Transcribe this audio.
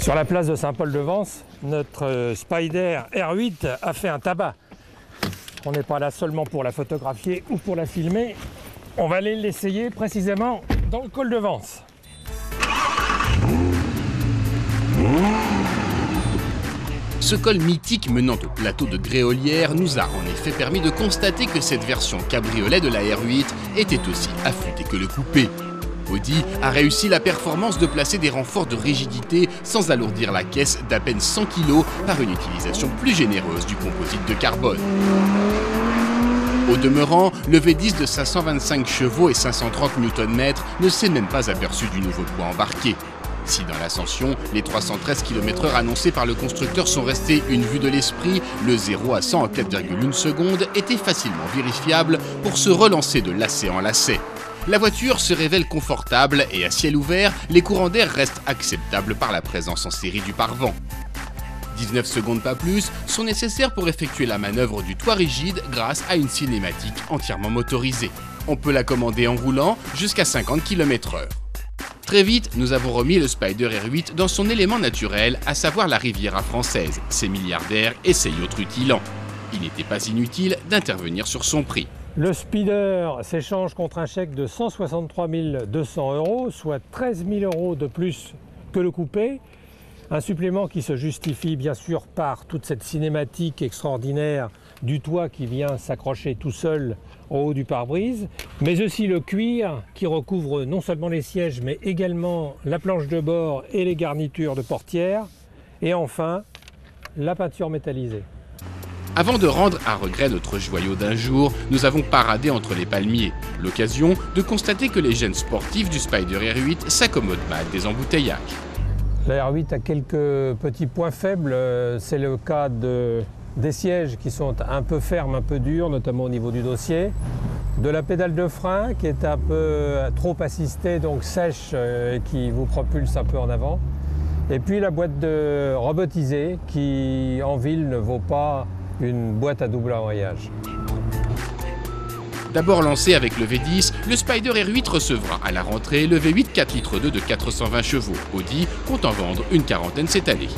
Sur la place de Saint-Paul-de-Vence, notre Spyder R8 a fait un tabac. On n'est pas là seulement pour la photographier ou pour la filmer, on va aller l'essayer précisément dans le col de Vence. Ce col mythique menant au plateau de Gréolières nous a en effet permis de constater que cette version cabriolet de la R8 était aussi affûtée que le coupé. Audi a réussi la performance de placer des renforts de rigidité sans alourdir la caisse d'à peine 100 kg par une utilisation plus généreuse du composite de carbone. Au demeurant, le V10 de 525 chevaux et 530 Nm ne s'est même pas aperçu du nouveau poids embarqué. Si dans l'ascension, les 313 km/h annoncés par le constructeur sont restés une vue de l'esprit, le 0 à 100 en 4,1 secondes était facilement vérifiable pour se relancer de lacet en lacet. La voiture se révèle confortable et à ciel ouvert, les courants d'air restent acceptables par la présence en série du pare-vent. 19 secondes pas plus sont nécessaires pour effectuer la manœuvre du toit rigide grâce à une cinématique entièrement motorisée. On peut la commander en roulant jusqu'à 50 km/h. Très vite, nous avons remis le Spyder R8 dans son élément naturel, à savoir la Riviera française, ses milliardaires et ses yachts rutilants. Il n'était pas inutile d'intervenir sur son prix. Le Spyder s'échange contre un chèque de 163 200 €, soit 13 000 € de plus que le coupé. Un supplément qui se justifie bien sûr par toute cette cinématique extraordinaire du toit qui vient s'accrocher tout seul au haut du pare-brise, mais aussi le cuir qui recouvre non seulement les sièges mais également la planche de bord et les garnitures de portière, et enfin la peinture métallisée. Avant de rendre à regret notre joyau d'un jour, nous avons paradé entre les palmiers, l'occasion de constater que les gènes sportifs du Spyder R8 s'accommodent mal des embouteillages. La R8 a quelques petits points faibles, c'est le cas des sièges qui sont un peu fermes, un peu durs, notamment au niveau du dossier, de la pédale de frein qui est un peu trop assistée, donc sèche, et qui vous propulse un peu en avant, et puis la boîte robotisée qui en ville ne vaut pas une boîte à double embrayage. D'abord lancé avec le V10, le Spyder R8 recevra à la rentrée le V8 4,2 litres de 420 chevaux. Audi compte en vendre une quarantaine cette année.